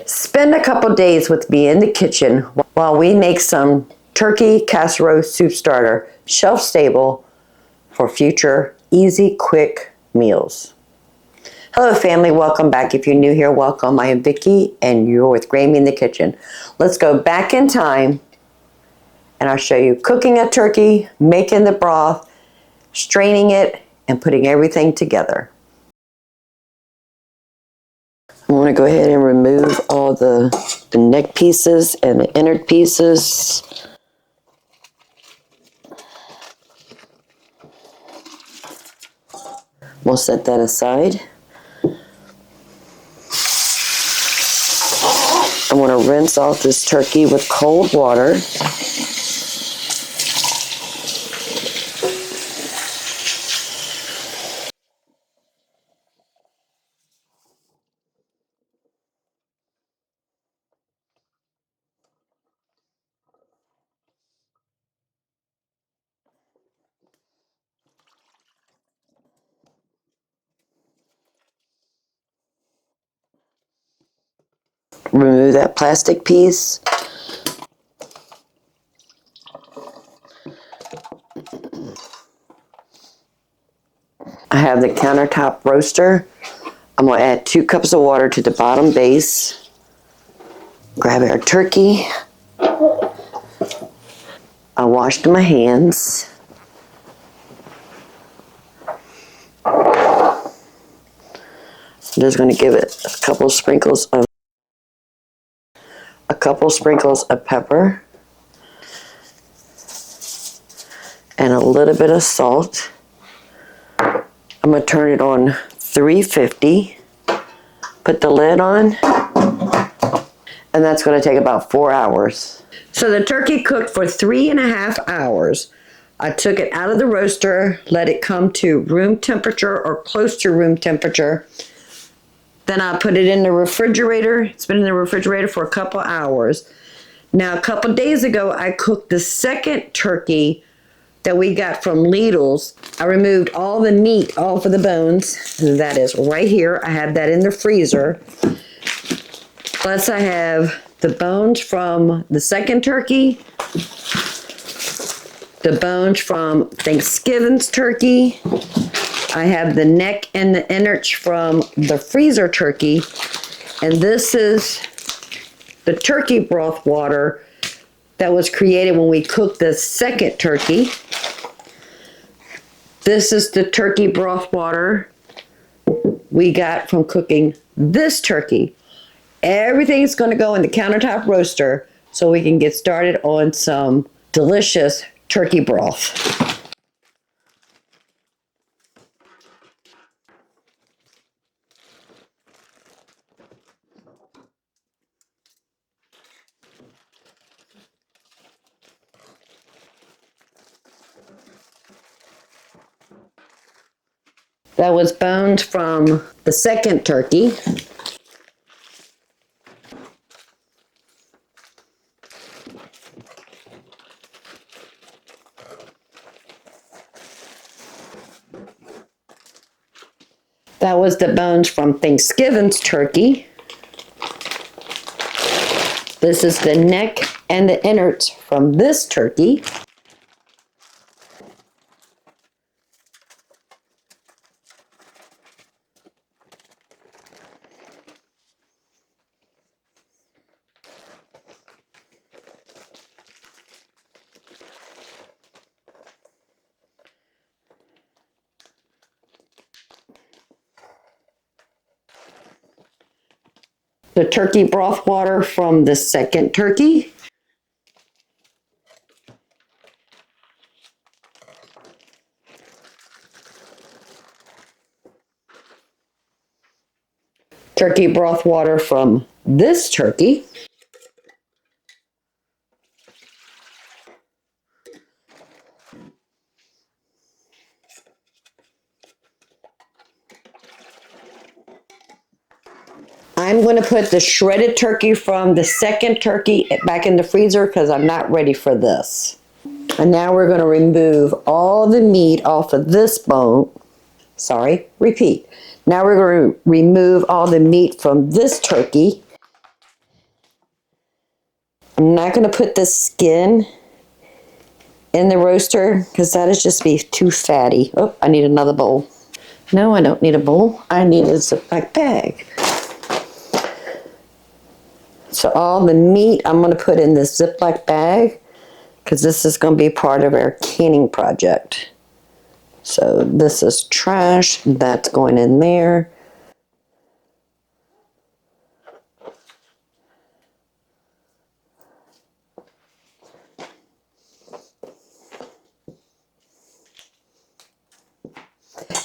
Spend a couple days with me in the kitchen while we make some turkey casserole soup starter, shelf stable for future easy, quick meals. Hello family, welcome back. If you're new here, welcome. I am Vicki and you're with Grammy in the Kitchen. Let's go back in time and I'll show you cooking a turkey, making the broth, straining it, and putting everything together. I want to go ahead and remove all the neck pieces and the innard pieces. We'll set that aside. I want to rinse off this turkey with cold water. Remove that plastic piece. I have the Countertop Roaster. I'm going to add 2 cups of water to the bottom base. Grab our turkey. I washed my hands. I'm just going to give it a couple sprinkles of pepper and a little bit of salt. I'm going to turn it on 350, put the lid on, and that's going to take about 4 hours. So the turkey cooked for 3.5 hours. I took it out of the roaster, let it come to room temperature or close to room temperature. Then I put it in the refrigerator. It's been in the refrigerator for a couple hours. Now, a couple days ago, I cooked the second turkey that we got from Lidl's. I removed all the meat off of the bones. That is right here. I have that in the freezer. Plus, I have the bones from the second turkey, the bones from Thanksgiving's turkey. I have the neck and the innards from the freezer turkey. And this is the turkey broth water that was created when we cooked the second turkey. This is the turkey broth water we got from cooking this turkey. Everything's going to go in the Countertop Roaster so we can get started on some delicious turkey broth. That was bones from the second turkey. That was the bones from Thanksgiving's turkey. This is the neck and the innards from this turkey. The turkey broth water from the second turkey. Turkey broth water from this turkey. I'm going to put the shredded turkey from the second turkey back in the freezer because I'm not ready for this. And now we're going to remove all the meat off of this bone. Now we're going to remove all the meat from this turkey. I'm not going to put the skin in the roaster because that is just be too fatty. Oh, I need another bowl. No, I don't need a bowl. I need a Ziploc bag. So all the meat I'm going to put in this Ziploc bag because this is going to be part of our canning project. So this is trash. That's going in there.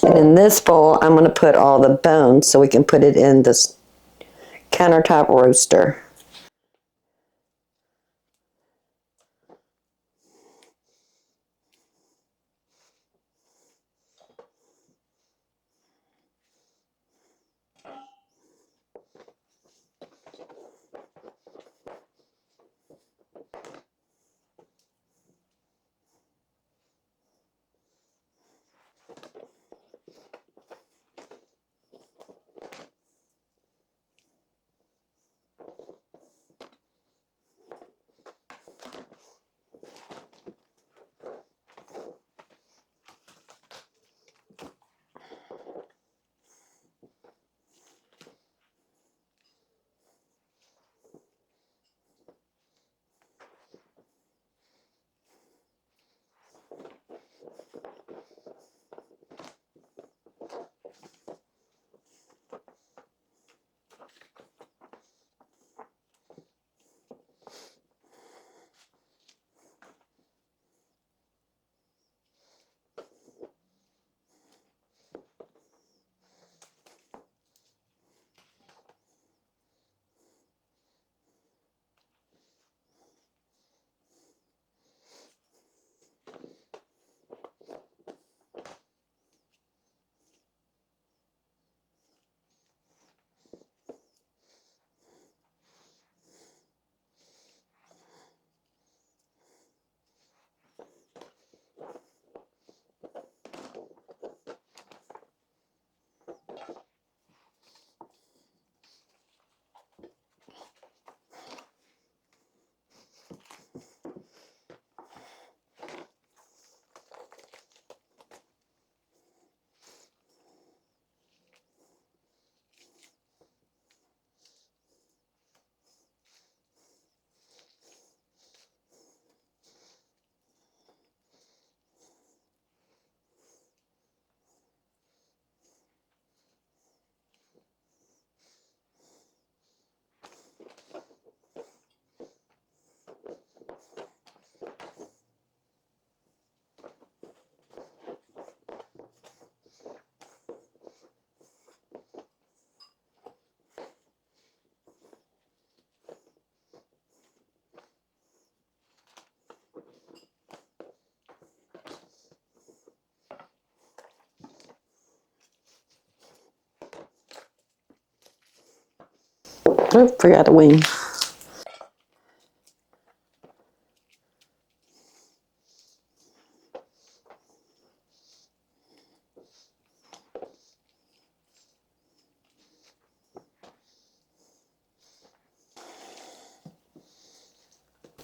And in this bowl, I'm going to put all the bones so we can put it in this countertop roaster. Oh, forgot a wing.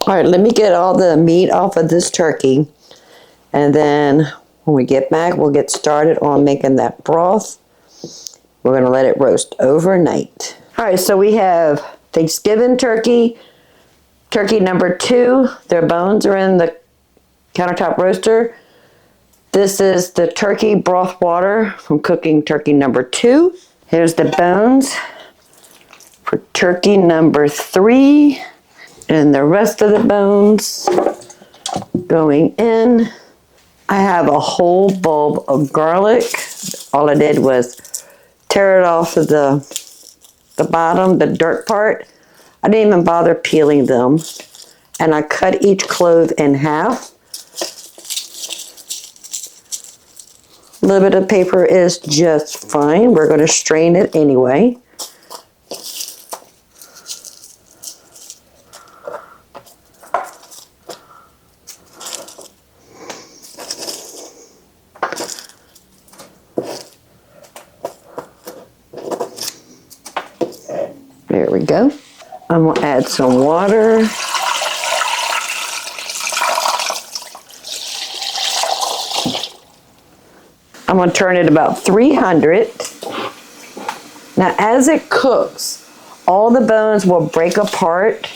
All right, let me get all the meat off of this turkey. And then when we get back, we'll get started on making that broth. We're going to let it roast overnight. All right, so we have Thanksgiving turkey, turkey number 2. Their bones are in the countertop roaster. This is the turkey broth water from cooking turkey number 2. Here's the bones for turkey number 3. And the rest of the bones going in. I have a whole bulb of garlic. All I did was tear it off of the bottom, the dirt part. I didn't even bother peeling them. And I cut each clove in half. A little bit of paper is just fine. We're going to strain it anyway. There we go. I'm going to add some water. I'm gonna turn it about 300. Now as it cooks, all the bones will break apart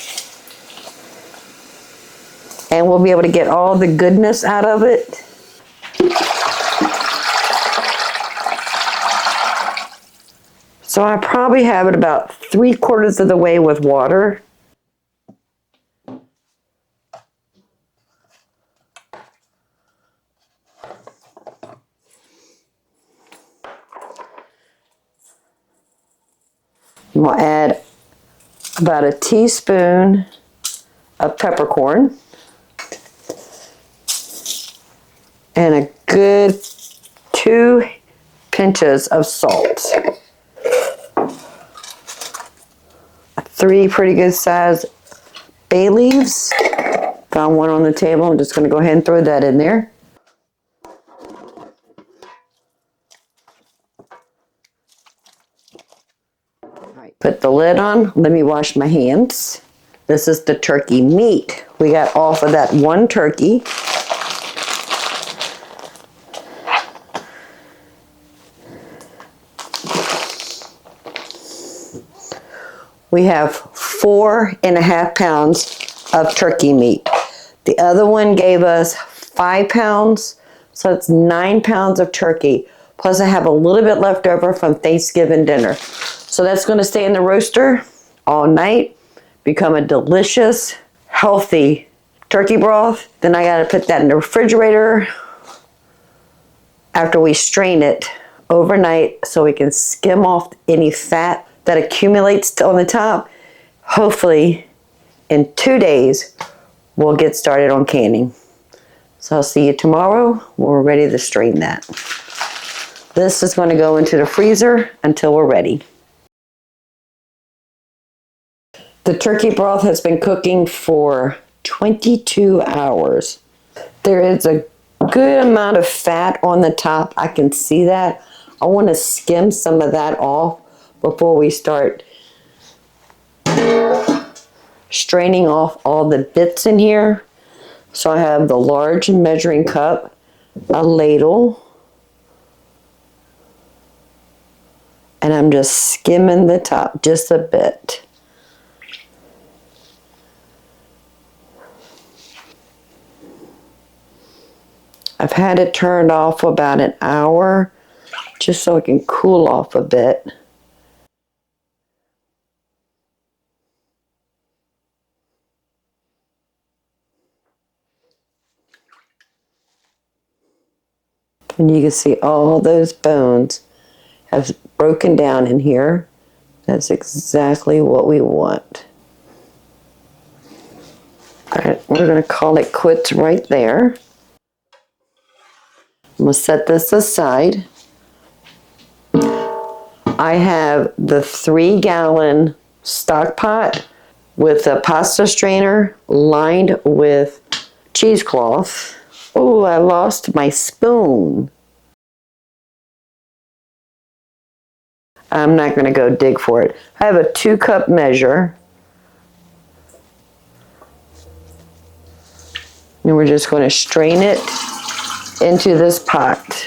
and we'll be able to get all the goodness out of it. So I probably have it about 3/4 of the way with water. And we'll add about a teaspoon of peppercorn and a good 2 pinches of salt. 3 pretty good sized bay leaves. Found one on the table. I'm just going to go ahead and throw that in there. All right, put the lid on. Let me wash my hands. This is the turkey meat we got off of that one turkey. We have 4.5 pounds of turkey meat. The other one gave us 5 pounds, so it's 9 pounds of turkey. Plus I have a little bit left over from Thanksgiving dinner. So that's gonna stay in the roaster all night, become a delicious, healthy turkey broth. Then I gotta put that in the refrigerator after we strain it overnight so we can skim off any fat that accumulates on the top. Hopefully in 2 days, we'll get started on canning. So I'll see you tomorrow when we're ready to strain that. This is going to go into the freezer until we're ready. The turkey broth has been cooking for 22 hours. There is a good amount of fat on the top. I can see that. I want to skim some of that off before we start straining off all the bits in here. So I have the large measuring cup, a ladle, and I'm just skimming the top just a bit. I've had it turned off for about an hour just so it can cool off a bit. And you can see all those bones have broken down in here. That's exactly what we want. All right, we're going to call it quits right there. I'm going to set this aside. I have the 3-gallon stock pot with a pasta strainer lined with cheesecloth. Oh, I lost my spoon. I'm not going to go dig for it. I have a 2-cup measure. And we're just going to strain it into this pot.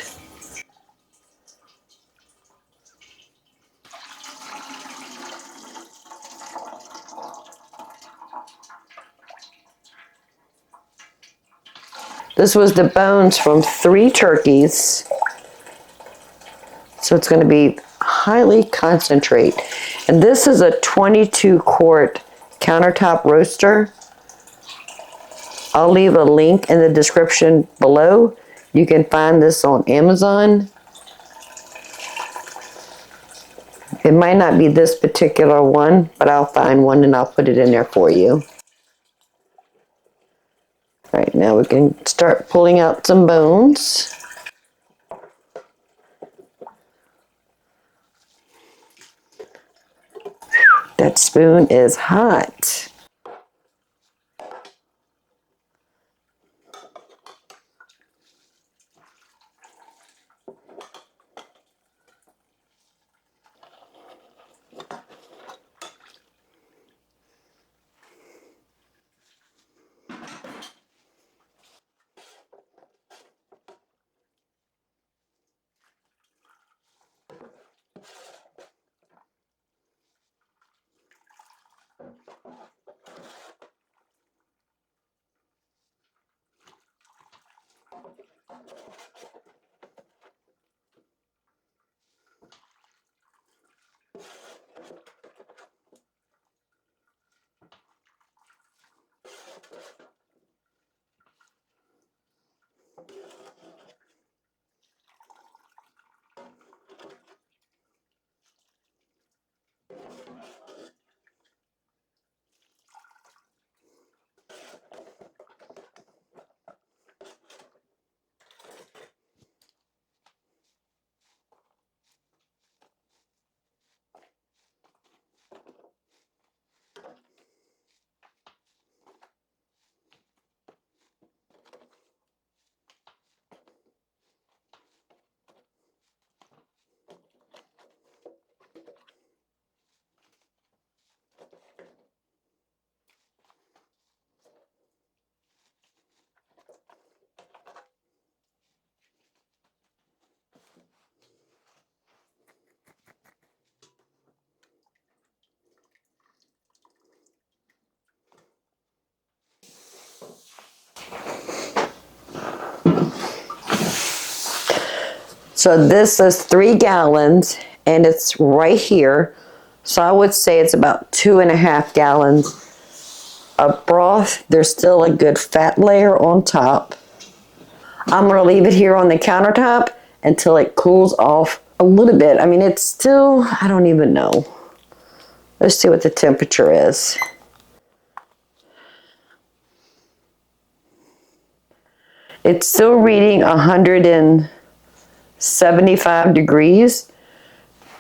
This was the bones from 3 turkeys. So it's going to be highly concentrate. And this is a 22-quart countertop roaster. I'll leave a link in the description below. You can find this on Amazon. It might not be this particular one, but I'll find one and I'll put it in there for you. All right, now we can start pulling out some bones. That spoon is hot. So this is 3 gallons and it's right here. So I would say it's about 2.5 gallons of broth. There's still a good fat layer on top. I'm gonna leave it here on the countertop until it cools off a little bit. I mean, it's still, I don't even know. Let's see what the temperature is. It's still reading 175 degrees.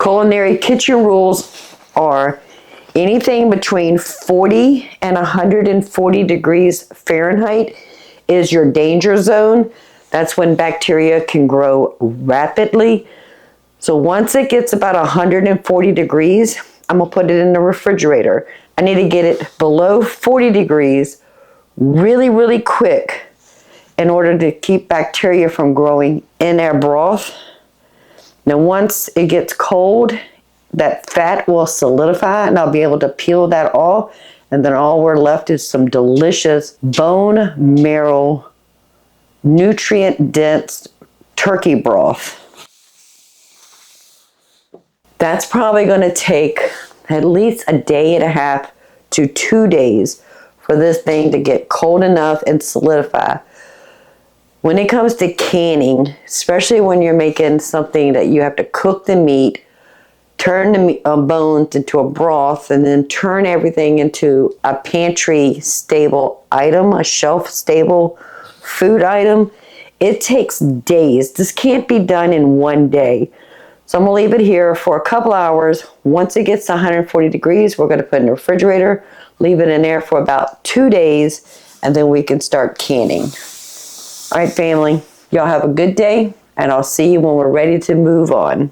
Culinary kitchen rules are anything between 40 and 140 degrees Fahrenheit is your danger zone. That's when bacteria can grow rapidly. So once it gets about 140 degrees, I'm gonna put it in the refrigerator. I need to get it below 40 degrees really, really quick in order to keep bacteria from growing in our broth. Now once it gets cold, that fat will solidify and I'll be able to peel that off, and then all we're left is some delicious bone marrow, nutrient dense turkey broth. That's probably going to take at least a day and a half to 2 days for this thing to get cold enough and solidify. When it comes to canning, especially when you're making something that you have to cook the meat, turn the bones into a broth, and then turn everything into a pantry stable item, a shelf stable food item, it takes days. This can't be done in one day. So I'm gonna leave it here for a couple hours. Once it gets to 140 degrees, we're gonna put it in the refrigerator, leave it in there for about 2 days, and then we can start canning. All right, family, y'all have a good day, and I'll see you when we're ready to move on.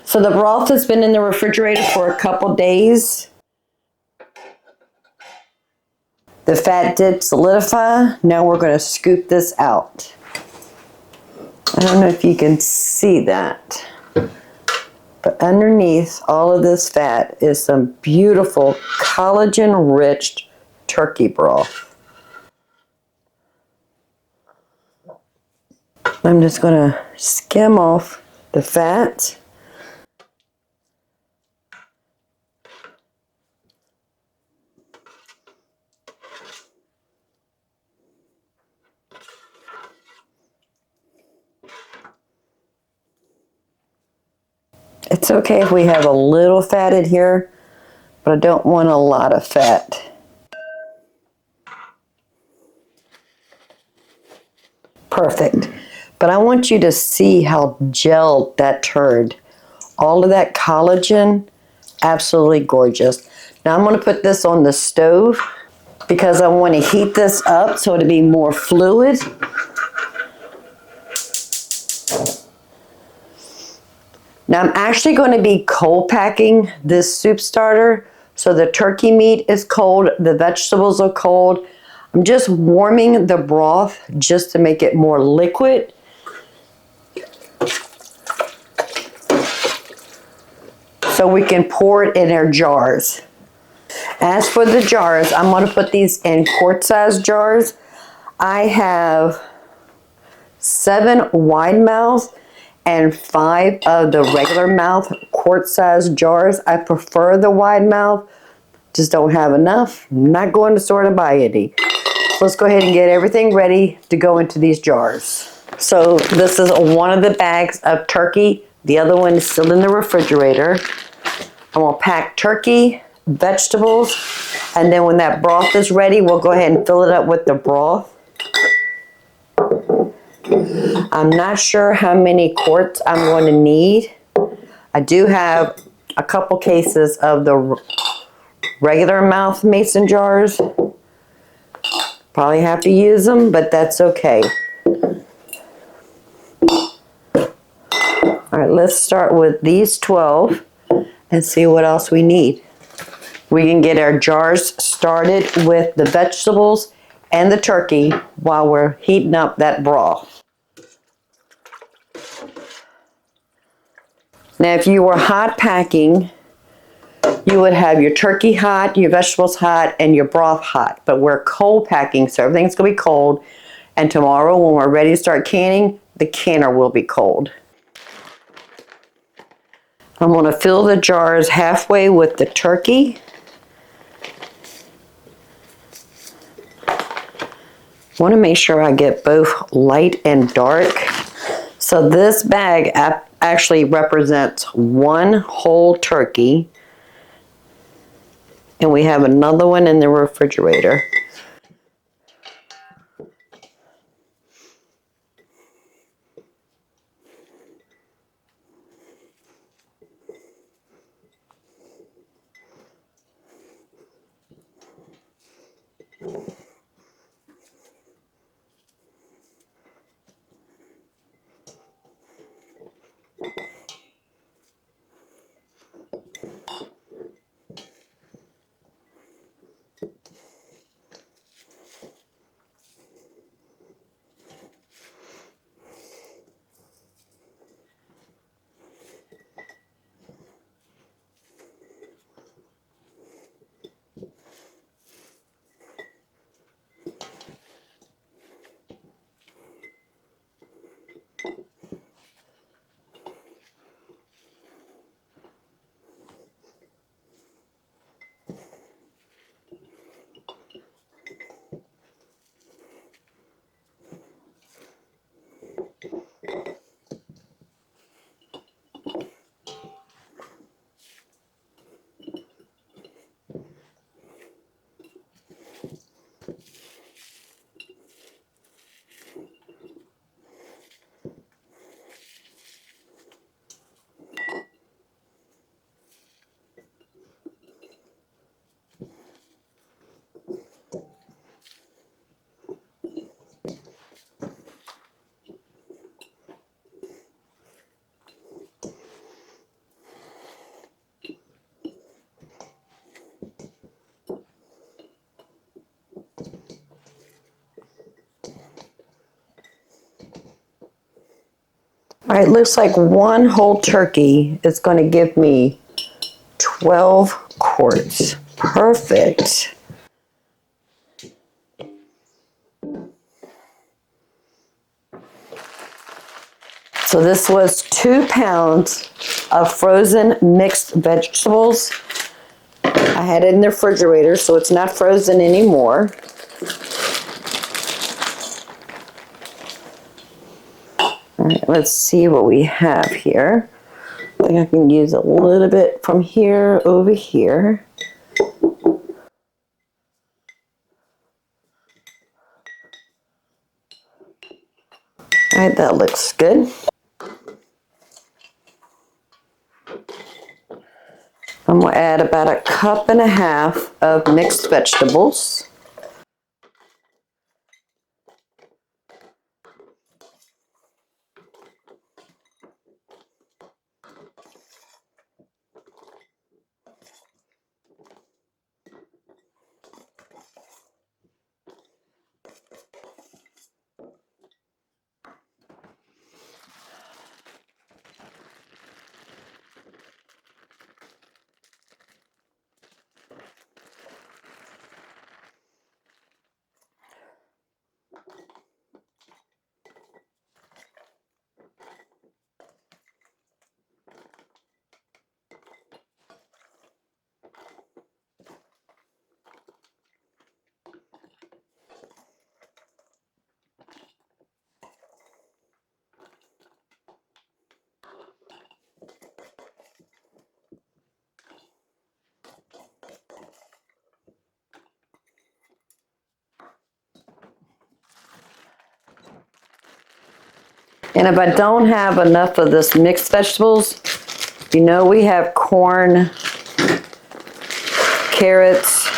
So the broth has been in the refrigerator for a couple days. The fat did solidify. Now we're going to scoop this out. I don't know if you can see that, but underneath all of this fat is some beautiful collagen-rich turkey broth. I'm just going to skim off the fat. It's okay if we have a little fat in here, but I don't want a lot of fat. Perfect. But I want you to see how gelled that turned. All of that collagen, absolutely gorgeous. Now I'm going to put this on the stove because I want to heat this up so it'll be more fluid. Now I'm actually going to be cold packing this soup starter. So the turkey meat is cold, the vegetables are cold. I'm just warming the broth just to make it more liquid. So we can pour it in our jars. As for the jars, I'm going to put these in quart-sized jars. I have 7 wide mouth and 5 of the regular mouth quart-sized jars. I prefer the wide mouth, just don't have enough. I'm not going to store to buy any. So let's go ahead and get everything ready to go into these jars. So this is one of the bags of turkey. The other one is still in the refrigerator. I'm gonna pack turkey, vegetables, and then when that broth is ready, we'll go ahead and fill it up with the broth. I'm not sure how many quarts I'm going to need. I do have a couple cases of the regular mouth mason jars. Probably have to use them, but that's okay. All right, let's start with these 12 and see what else we need. We can get our jars started with the vegetables and the turkey while we're heating up that broth. Now, if you were hot packing, you would have your turkey hot, your vegetables hot, and your broth hot. But we're cold packing, so everything's gonna be cold. And tomorrow when we're ready to start canning, the canner will be cold. I'm going to fill the jars halfway with the turkey. I want to make sure I get both light and dark. So this bag actually represents one whole turkey. And we have another one in the refrigerator. All right, looks like one whole turkey is going to give me 12 quarts. Perfect. So this was 2 pounds of frozen mixed vegetables. I had it in the refrigerator, so it's not frozen anymore. All right, let's see what we have here. I think I can use a little bit from here over here. All right, that looks good. I'm going to add about 1.5 cups of mixed vegetables. And if I don't have enough of this mixed vegetables, you know we have corn, carrots,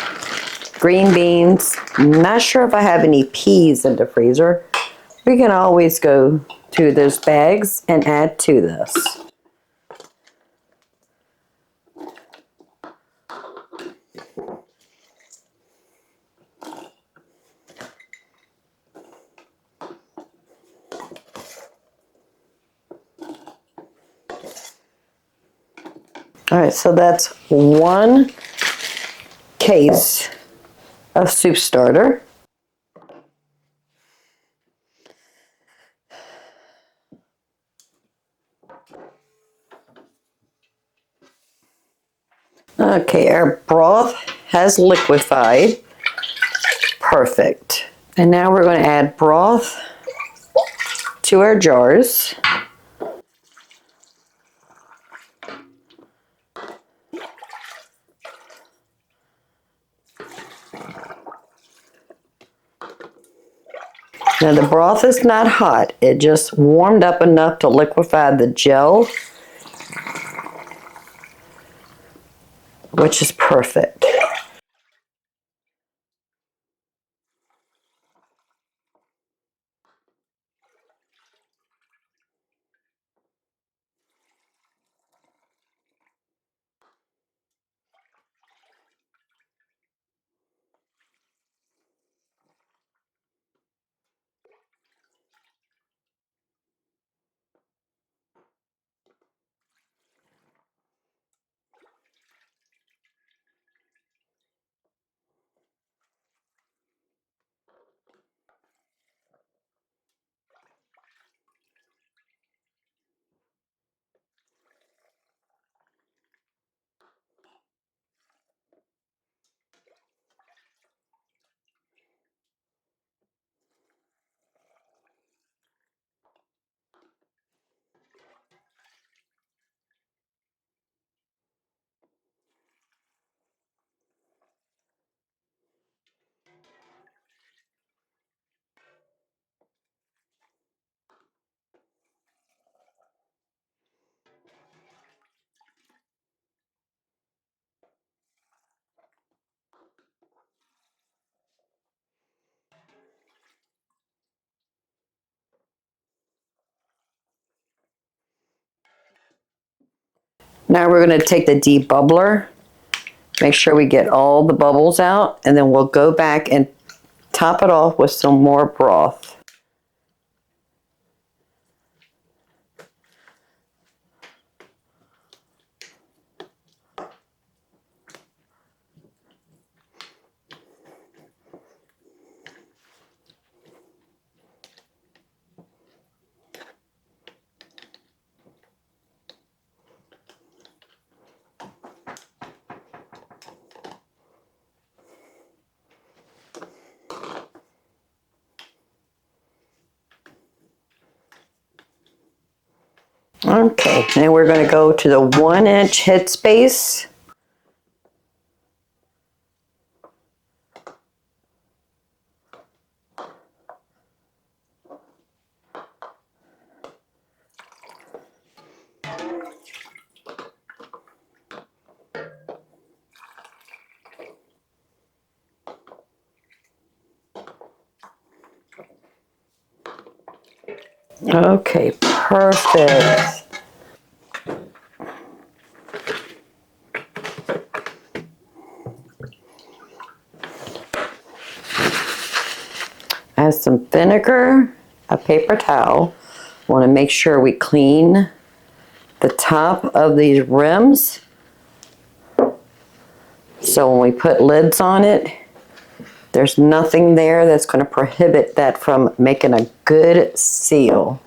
green beans. I'm not sure if I have any peas in the freezer. We can always go to those bags and add to this. All right, so that's 1 case of soup starter. Okay, our broth has liquefied. Perfect. And now we're going to add broth to our jars. Now the broth is not hot. It just warmed up enough to liquefy the gel, which is perfect. Now we're going to take the debubbler, make sure we get all the bubbles out, and then we'll go back and top it off with some more broth. Okay, now we're going to go to the 1-inch headspace. Okay, perfect. Add some vinegar, a paper towel. Want to make sure we clean the top of these rims. So when we put lids on it, there's nothing there that's going to prohibit that from making a good seal.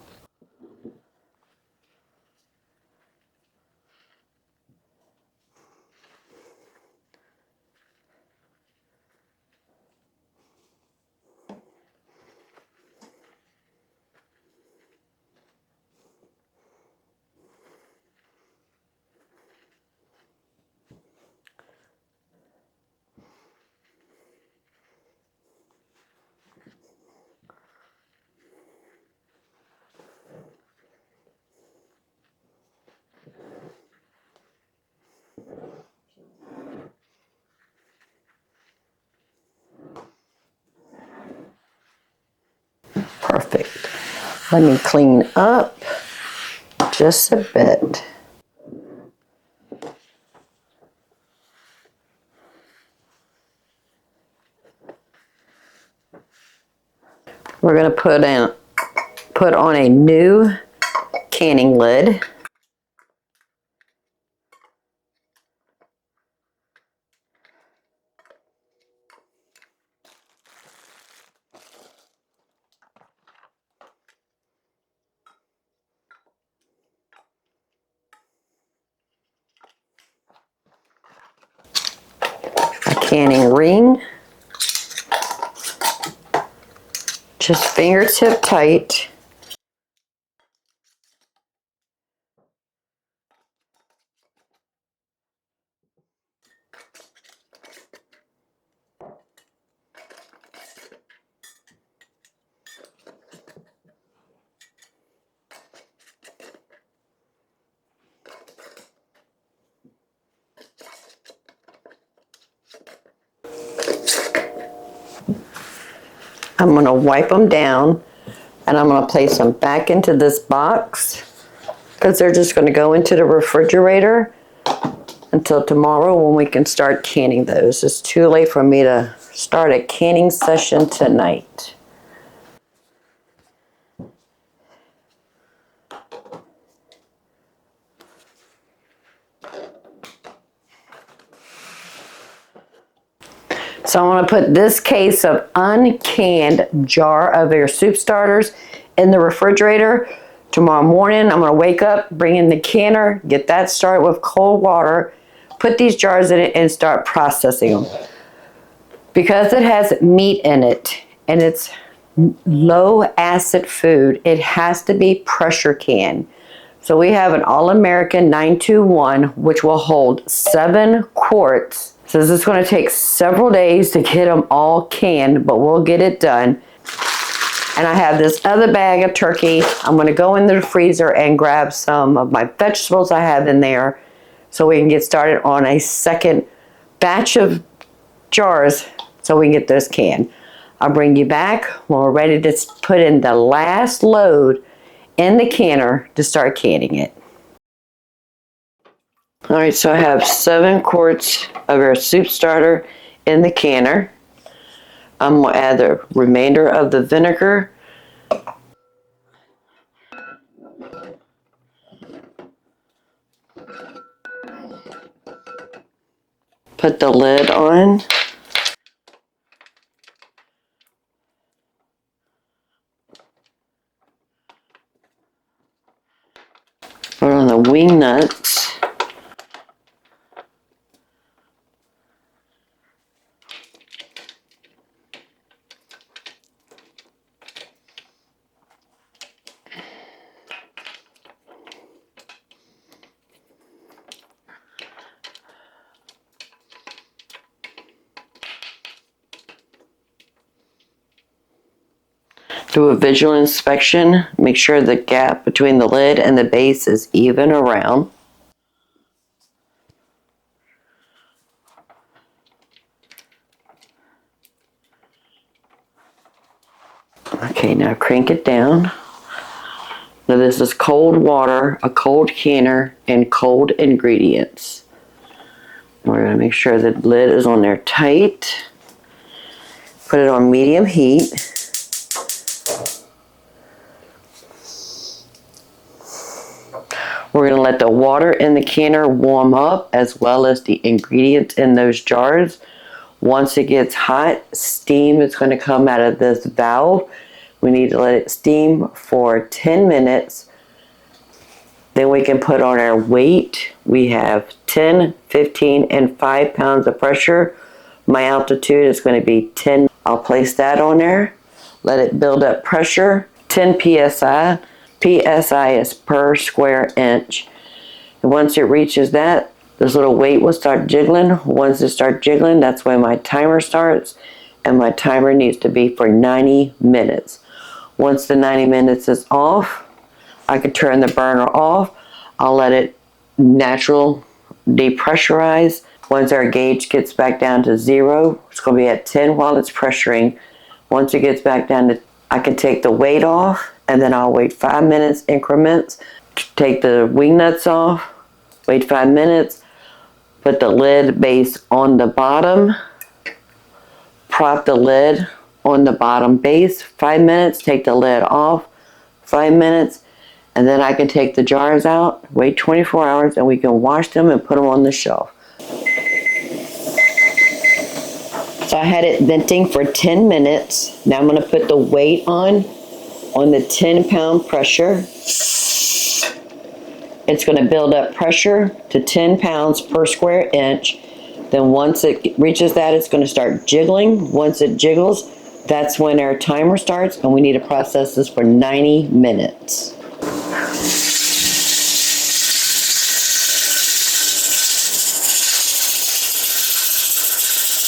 Perfect. Let me clean up just a bit. We're going to put on a new canning lid. canning ring. Just fingertip tight. I'm going to wipe them down and I'm going to place them back into this box because they're just going to go into the refrigerator until tomorrow when we can start canning those. It's too late for me to start a canning session tonight. So I'm going to put this case of uncanned jar of your soup starters in the refrigerator. Tomorrow morning, I'm going to wake up, bring in the canner, get that started with cold water, put these jars in it, and start processing them. Because it has meat in it, and it's low acid food, it has to be pressure canned. So we have an All-American 921, which will hold 7 quarts. So this is going to take several days to get them all canned, but we'll get it done. And I have this other bag of turkey. I'm going to go in the freezer and grab some of my vegetables I have in there so we can get started on a second batch of jars so we can get those canned. I'll bring you back when we're ready to put in the last load in the canner to start canning it. All right, so I have 7 quarts of our soup starter in the canner. I'm going to add the remainder of the vinegar. Put the lid on. Put on the wing nuts. Do a visual inspection. Make sure the gap between the lid and the base is even around. Okay, now crank it down. Now this is cold water, a cold canner, and cold ingredients. We're going to make sure the lid is on there tight. Put it on medium heat. We're going to let the water in the canner warm up as well as the ingredients in those jars. Once it gets hot, steam is going to come out of this valve. We need to let it steam for 10 minutes. Then we can put on our weight. We have 10, 15, and 5 pounds of pressure. My altitude is going to be 10. I'll place that on there. Let it build up pressure. 10 psi. PSI is per square inch. And once it reaches that, this little weight will start jiggling. Once it starts jiggling, that's when my timer starts. And my timer needs to be for 90 minutes. Once the 90 minutes is off, I can turn the burner off. I'll let it natural depressurize. Once our gauge gets back down to 0, it's going to be at 10 while it's pressuring. Once it gets back down to, I can take the weight off, and then I'll wait 5 minutes increments. Take the wing nuts off, wait 5 minutes, put the lid base on the bottom, prop the lid on the bottom base, 5 minutes, take the lid off, 5 minutes, and then I can take the jars out, wait 24 hours, and we can wash them and put them on the shelf. So I had it venting for 10 minutes. Now I'm going to put the weight on the 10-pound pressure. It's going to build up pressure to 10 pounds per square inch. Then once it reaches that, it's going to start jiggling. Once it jiggles, that's when our timer starts, and we need to process this for 90 minutes.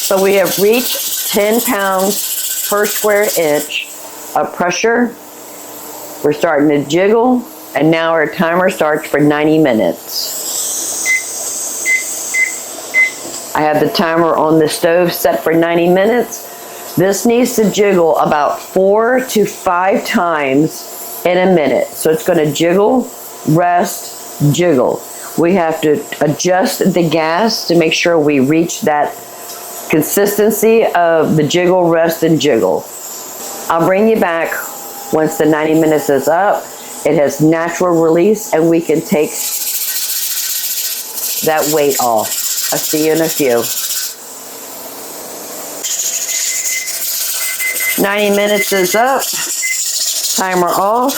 So we have reached 10 pounds per square inch of pressure. We're starting to jiggle, and now our timer starts for 90 minutes. I have the timer on the stove set for 90 minutes. This needs to jiggle about 4 to 5 times in a minute. So it's going to jiggle, rest, jiggle. We have to adjust the gas to make sure we reach that consistency of the jiggle, rest, and jiggle. I'll bring you back once the 90 minutes is up. It has natural release, and we can take that weight off. I'll see you in a few. 90 minutes is up. Timer off.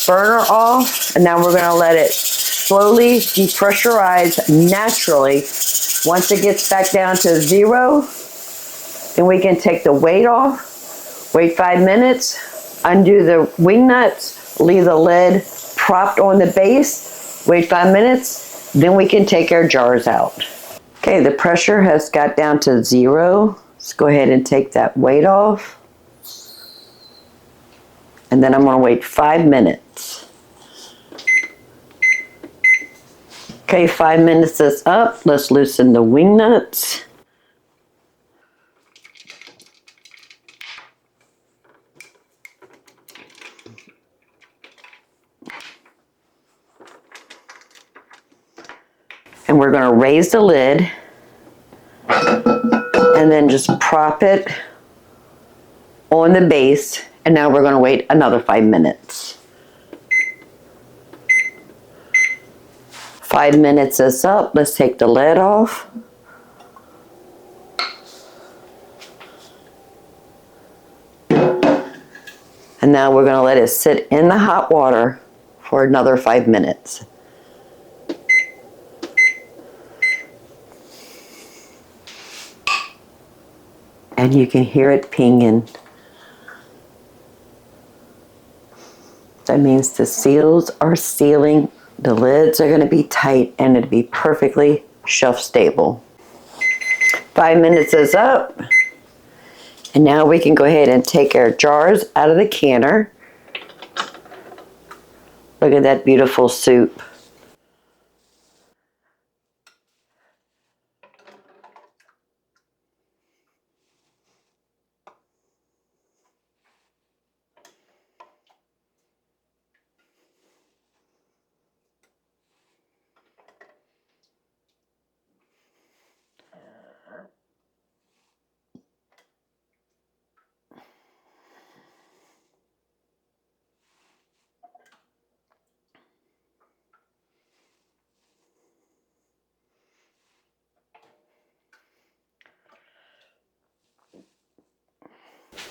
Burner off. And now we're going to let it slowly depressurize naturally. Once it gets back down to 0, then we can take the weight off. Wait 5 minutes. Undo the wing nuts. Leave the lid propped on the base. Wait 5 minutes. Then we can take our jars out. Okay, the pressure has got down to 0. Let's go ahead and take that weight off. And then I'm going to wait 5 minutes. Okay, 5 minutes is up. Let's loosen the wing nuts. And we're going to raise the lid and then just prop it on the base. And now we're going to wait another 5 minutes. 5 minutes is up. Let's take the lid off. And now we're going to let it sit in the hot water for another 5 minutes. And you can hear it pinging. That means the seals are sealing, the lids are going to be tight, and it'll be perfectly shelf stable. 5 minutes is up. And now we can go ahead and take our jars out of the canner. Look at that beautiful soup.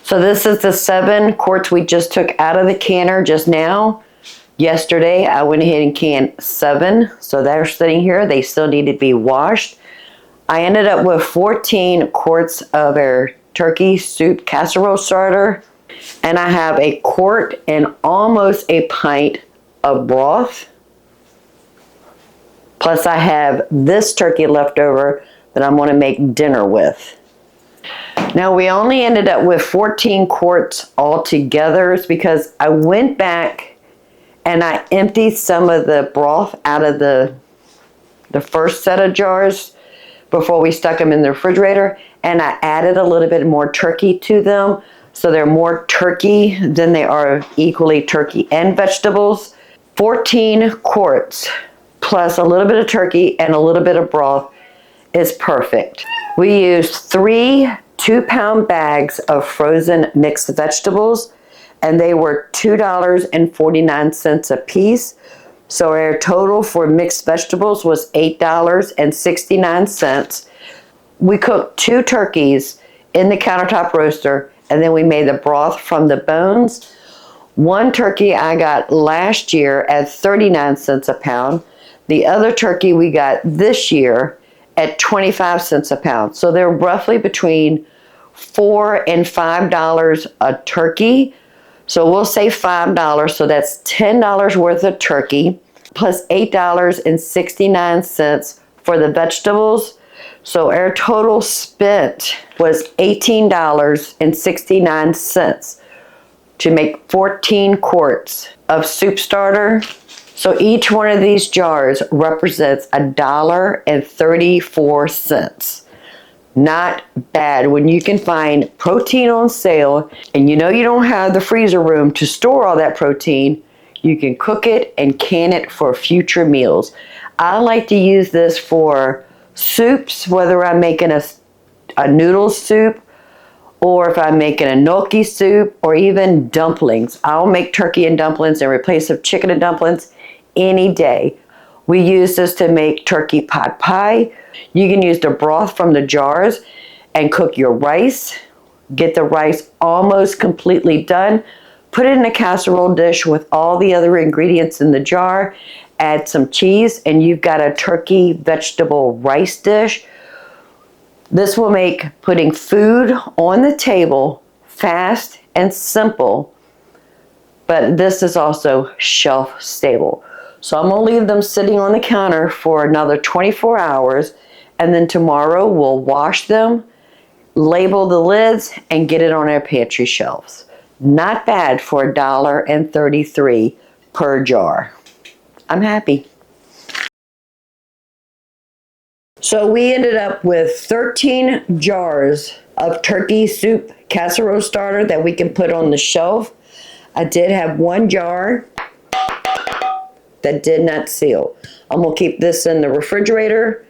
So this is the 7 quarts we just took out of the canner just now. Yesterday, I went ahead and canned 7. So they're sitting here. They still need to be washed. I ended up with 14 quarts of our turkey soup casserole starter. And I have a quart and almost a pint of broth. Plus I have this turkey left over that I'm going to make dinner with. Now we only ended up with 14 quarts altogether. It's because I went back and I emptied some of the broth out of the first set of jars before we stuck them in the refrigerator, and I added a little bit more turkey to them. So they're more turkey than they are equally turkey and vegetables. 14 quarts plus a little bit of turkey and a little bit of broth is perfect. We used 3 2-pound bags of frozen mixed vegetables, and they were $2.49 a piece. So our total for mixed vegetables was $8.69. We cooked 2 turkeys in the countertop roaster, and then we made the broth from the bones. 1 turkey I got last year at 39 cents a pound. The other turkey we got this year at 25 cents a pound. So they're roughly between $4 and $5 a turkey. So we'll say $5, so that's $10 worth of turkey, plus $8.69 for the vegetables. So our total spent was $18.69 to make 14 quarts of soup starter. So each one of these jars represents $1.34. Not bad when you can find protein on sale and you know you don't have the freezer room to store all that protein. You can cook it and can it for future meals. I like to use this for soups, whether I'm making a noodle soup or if I'm making a gnocchi soup or even dumplings. I'll make turkey and dumplings in replace of chicken and dumplings any day. We use this to make turkey pot pie. You can use the broth from the jars and cook your rice. Get the rice almost completely done. Put it in a casserole dish with all the other ingredients in the jar. Add some cheese and you've got a turkey vegetable rice dish. This will make putting food on the table fast and simple, but this is also shelf stable. So I'm gonna leave them sitting on the counter for another 24 hours, and then tomorrow we'll wash them, label the lids, and get it on our pantry shelves. Not bad for $1.33 per jar. I'm happy. So we ended up with 13 jars of turkey soup casserole starter that we can put on the shelf. I did have one jar that did not seal. I'm gonna keep this in the refrigerator.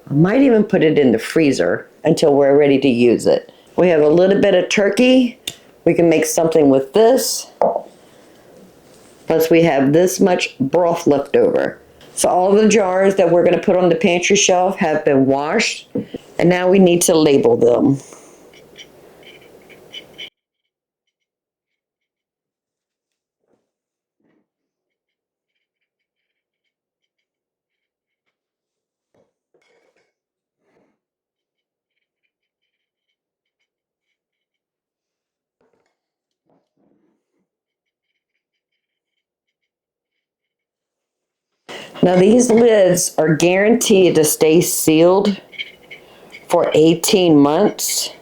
I might even put it in the freezer until we're ready to use it. We have a little bit of turkey. We can make something with this. Plus we have this much broth left over. So all the jars that we're gonna put on the pantry shelf have been washed, and now we need to label them. Now these lids are guaranteed to stay sealed for 18 months.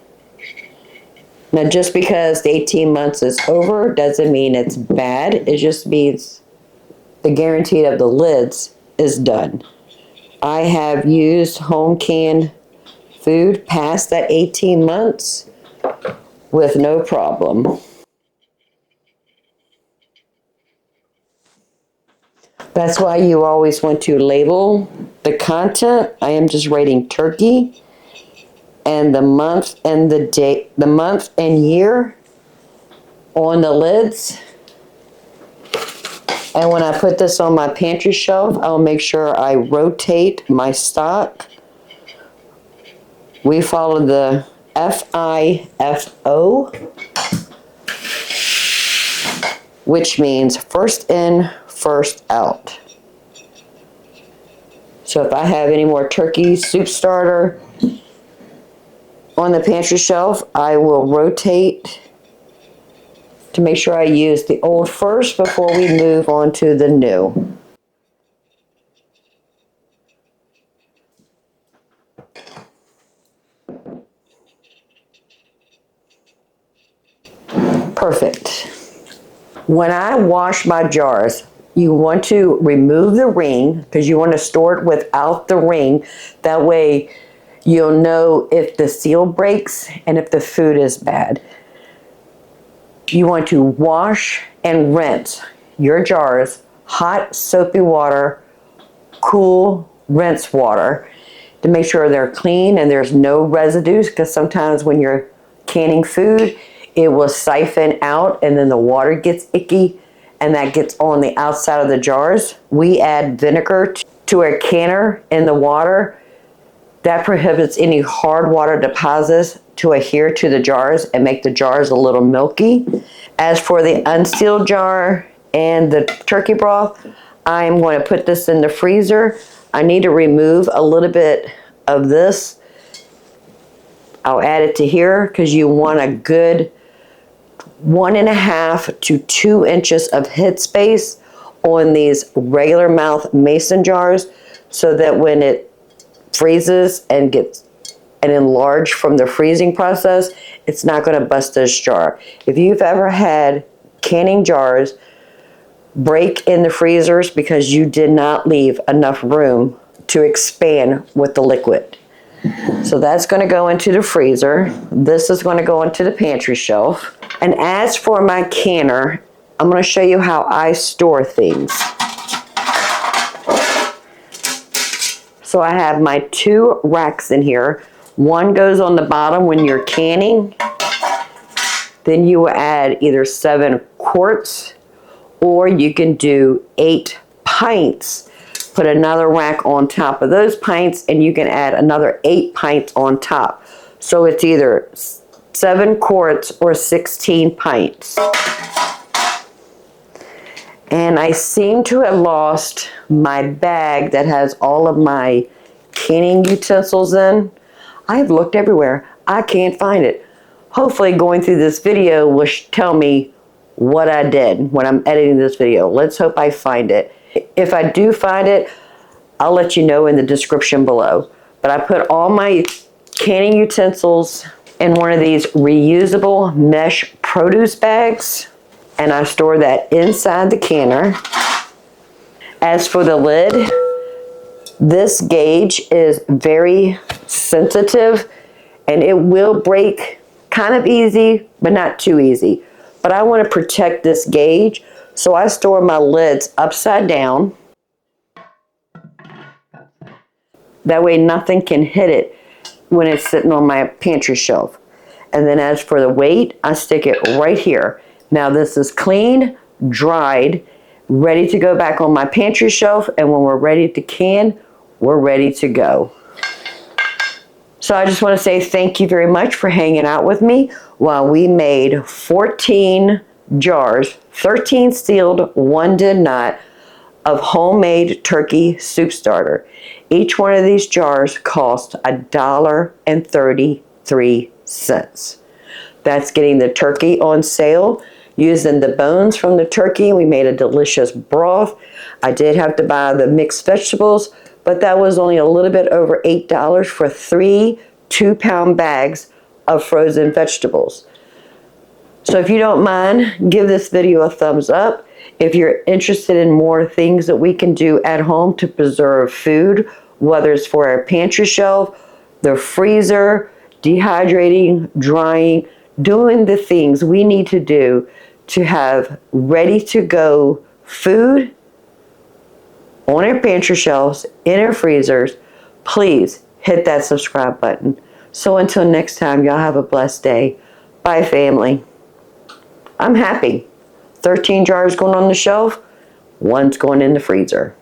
Now just because the 18 months is over doesn't mean it's bad. It just means the guarantee of the lids is done. I have used home canned food past that 18 months with no problem. That's why you always want to label the content. I am just writing turkey and the month and the date, the month and year on the lids. And when I put this on my pantry shelf, I'll make sure I rotate my stock. We follow the FIFO, which means first in, first out. So if I have any more turkey soup starter on the pantry shelf, I will rotate to make sure I use the old first before we move on to the new. Perfect. When I wash my jars, you want to remove the ring because you want to store it without the ring. That way you'll know if the seal breaks and if the food is bad. You want to wash and rinse your jars, hot soapy water, cool rinse water, to make sure they're clean and there's no residues, because sometimes when you're canning food, it will siphon out and then the water gets icky and that gets on the outside of the jars. We add vinegar to a canner in the water. That prohibits any hard water deposits to adhere to the jars and make the jars a little milky. As for the unsealed jar and the turkey broth, I'm going to put this in the freezer. I need to remove a little bit of this. I'll add it to here because you want a good 1.5 to 2 inches of headspace on these regular mouth mason jars, so that when it freezes and gets enlarged from the freezing process, it's not going to bust this jar. If you've ever had canning jars break in the freezers because you did not leave enough room to expand with the liquid. So that's going to go into the freezer. This is going to go into the pantry shelf. And as for my canner, I'm going to show you how I store things. So I have my 2 racks in here. One goes on the bottom when you're canning. Then you will add either 7 quarts, or you can do 8 pints. Put another rack on top of those pints, and you can add another 8 pints on top. So it's either 7 quarts or 16 pints. And I seem to have lost my bag that has all of my canning utensils in. I've looked everywhere. I can't find it. Hopefully going through this video will tell me what I did when I'm editing this video. Let's hope I find it. If I do find it, I'll let you know in the description below. But I put all my canning utensils in one of these reusable mesh produce bags, and I store that inside the canner. As for the lid, this gauge is very sensitive and it will break kind of easy, but not too easy. But I want to protect this gauge, so I store my lids upside down. That way nothing can hit it when it's sitting on my pantry shelf. And then as for the weight, I stick it right here. Now this is clean, dried, ready to go back on my pantry shelf, and when we're ready to can, we're ready to go. So I just want to say thank you very much for hanging out with me while we made 14 jars, 13 sealed, 1 did not, of homemade turkey soup starter. Each one of these jars cost $1.33. That's getting the turkey on sale. Using the bones from the turkey, we made a delicious broth. I did have to buy the mixed vegetables, but that was only a little bit over $8 for 3 2-pound bags of frozen vegetables. So if you don't mind, give this video a thumbs up. If you're interested in more things that we can do at home to preserve food, whether it's for our pantry shelf, the freezer, dehydrating, drying, doing the things we need to do to have ready to go food on our pantry shelves, in our freezers, please hit that subscribe button. So until next time, y'all have a blessed day. Bye, family. I'm happy. 13 jars going on the shelf, 1's going in the freezer.